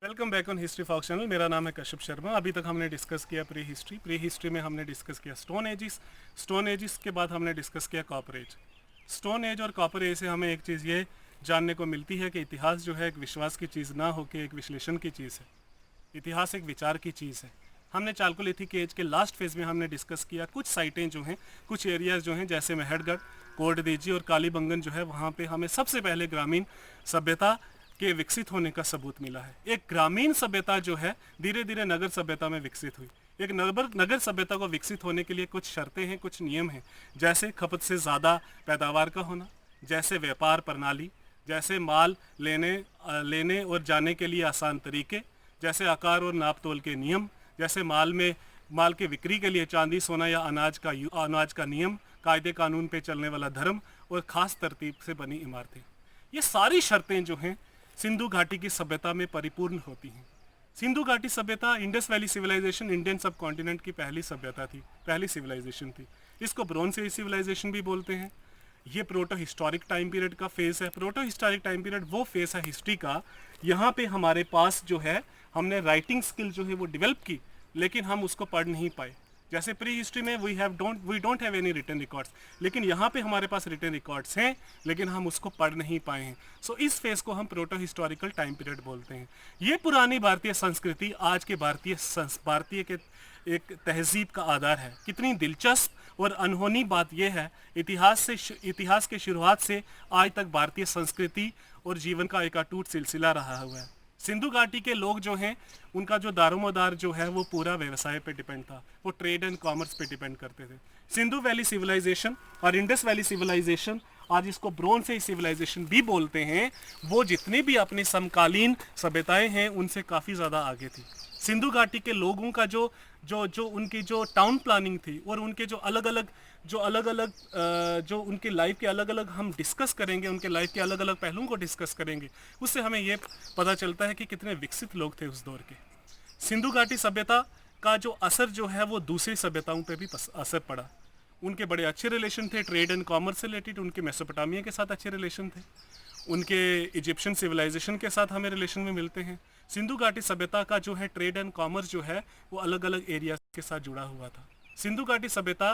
Welcome back on history fox channel. मेरा नाम है कश्यप शर्मा। अभी तक हमने डिस्कस किया प्री हिस्ट्री में हमने डिस्कस किया स्टोन एजिस के बाद हमने डिस्कस किया कॉपर एज। स्टोन एज और कॉपर एज से हमें एक चीज़ ये जानने को मिलती है कि इतिहास जो है एक विश्वास की चीज़ ना होकर एक विश्लेषण की चीज़ है। इतिहास एक विचार की चीज़ है। हमने चालकोलिथिक एज के लास्ट फेज़ में हमने डिस्कस किया कुछ साइटें जो हैं, कुछ एरियाज़ जो हैं, जैसे मेहरगढ़, कोटदीजी और कालीबंगन जो है, वहाँ पे हमें सबसे पहले ग्रामीण सभ्यता के विकसित होने का सबूत मिला है। एक ग्रामीण सभ्यता जो है धीरे धीरे नगर सभ्यता में विकसित हुई। एक नगर सभ्यता को विकसित होने के लिए कुछ शर्तें हैं, कुछ नियम हैं, जैसे खपत से ज़्यादा पैदावार का होना, जैसे व्यापार प्रणाली, जैसे माल लेने और जाने के लिए आसान तरीके, जैसे आकार और नाप तोल के नियम, जैसे माल के बिक्री के लिए चांदी, सोना या अनाज का नियम, कायदे कानून पे चलने वाला धर्म और ख़ास तरतीब से बनी इमारतें। ये सारी शर्तें जो हैं सिंधु घाटी की सभ्यता में परिपूर्ण होती हैं। सिंधु घाटी सभ्यता, इंडस वैली सिविलाइजेशन इंडियन सब कॉन्टिनेंट की पहली सभ्यता थी, पहली सिविलाइजेशन थी। इसको ब्रोंज एज सिविलाइजेशन भी बोलते हैं। ये प्रोटो हिस्टोरिक टाइम पीरियड का फेज़ है। प्रोटो हिस्टोरिक टाइम पीरियड वो फेज़ है हिस्ट्री का, यहाँ पे हमारे पास जो है हमने राइटिंग स्किल जो है वो डेवलप की, लेकिन हम उसको पढ़ नहीं पाए। जैसे प्री हिस्ट्री में we don't have any written records, लेकिन यहाँ पे हमारे पास रिटन रिकॉर्ड्स हैं, लेकिन हम उसको पढ़ नहीं पाए हैं। सो इस फेज़ को हम प्रोटो हिस्टोरिकल टाइम पीरियड बोलते हैं। ये पुरानी भारतीय संस्कृति आज के भारतीय के एक तहजीब का आधार है। कितनी दिलचस्प और अनहोनी बात यह है, इतिहास के शुरुआत से आज तक भारतीय संस्कृति और जीवन का एक अटूट सिलसिला रहा हुआ है। सिंधु घाटी के लोग जो हैं, उनका जो दारोमदार जो है वो पूरा व्यवसाय पे डिपेंड था, वो ट्रेड एंड कॉमर्स पे डिपेंड करते थे। सिंधु वैली सिविलाइजेशन और इंडस वैली सिविलाइजेशन, आज इसको ब्रोंज एज सिविलाइजेशन भी बोलते हैं, वो जितनी भी अपनी समकालीन सभ्यताएं हैं उनसे काफ़ी ज़्यादा आगे थी। सिंधु घाटी के लोगों का जो उनकी जो टाउन प्लानिंग थी और उनके जो अलग अलग जो उनके लाइफ के अलग अलग हम डिस्कस करेंगे, उनके लाइफ के अलग अलग पहलुओं को डिस्कस करेंगे, उससे हमें ये पता चलता है कि कितने विकसित लोग थे उस दौर के। सिंधु घाटी सभ्यता का जो असर जो है वो दूसरी सभ्यताओं पे भी असर पड़ा। उनके बड़े अच्छे रिलेशन थे ट्रेड एंड कॉमर्स से रिलेटेड। उनके मेसोपोटामिया के साथ अच्छे रिलेशन थे, उनके इजिप्शियन सिविलाइजेशन के साथ हमें रिलेशन में मिलते हैं। सिंधु घाटी सभ्यता का जो है ट्रेड एंड कॉमर्स जो है वो अलग अलग एरिया के साथ जुड़ा हुआ था। सिंधु घाटी सभ्यता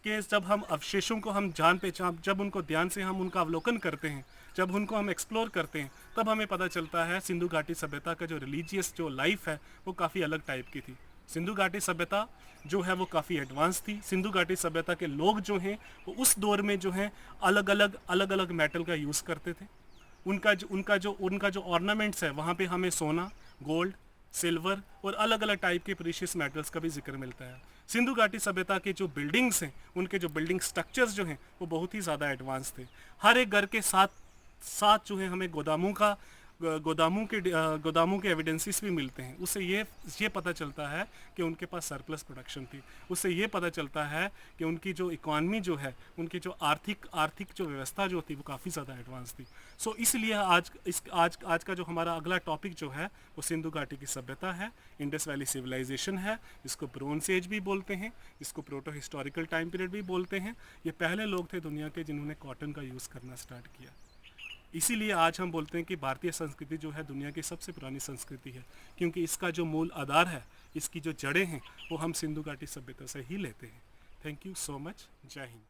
के जब हम अवशेषों को हम जब उनको ध्यान से हम उनका अवलोकन करते हैं, जब उनको हम एक्सप्लोर करते हैं, तब हमें पता चलता है सिंधु घाटी सभ्यता का जो रिलीजियस जो लाइफ है वो काफ़ी अलग टाइप की थी। सिंधु घाटी सभ्यता जो है वो काफ़ी एडवांस थी। सिंधु घाटी सभ्यता के लोग जो हैं वो उस दौर में जो है अलग अलग मेटल का यूज़ करते थे। उनका जो ऑर्नामेंट्स है वहाँ पे हमें सोना, गोल्ड, सिल्वर और अलग अलग टाइप के प्रीशियस मेटल्स का भी जिक्र मिलता है। सिंधु घाटी सभ्यता के जो बिल्डिंग्स हैं, उनके जो बिल्डिंग स्ट्रक्चर्स जो हैं वो बहुत ही ज़्यादा एडवांस थे। हर एक घर के साथ जो है हमें गोदामों के एविडेंसेस भी मिलते हैं। उससे ये पता चलता है कि उनके पास सरप्लस प्रोडक्शन थी। उससे ये पता चलता है कि उनकी जो इकॉनमी जो है, उनकी जो आर्थिक जो व्यवस्था जो थी वो काफ़ी ज़्यादा एडवांस थी। सो इसलिए आज का जो हमारा अगला टॉपिक जो है वो सिंधु घाटी की सभ्यता है, इंडस वैली सिविलाइजेशन है, जिसको ब्रोंज एज भी बोलते हैं, जिसको प्रोटो हिस्टोरिकल टाइम पीरियड भी बोलते हैं। ये पहले लोग थे दुनिया के जिन्होंने कॉटन का यूज़ करना स्टार्ट किया। इसीलिए आज हम बोलते हैं कि भारतीय संस्कृति जो है दुनिया की सबसे पुरानी संस्कृति है, क्योंकि इसका जो मूल आधार है, इसकी जो जड़ें हैं वो हम सिंधु घाटी सभ्यता से ही लेते हैं। Thank you so much. जय हिंद।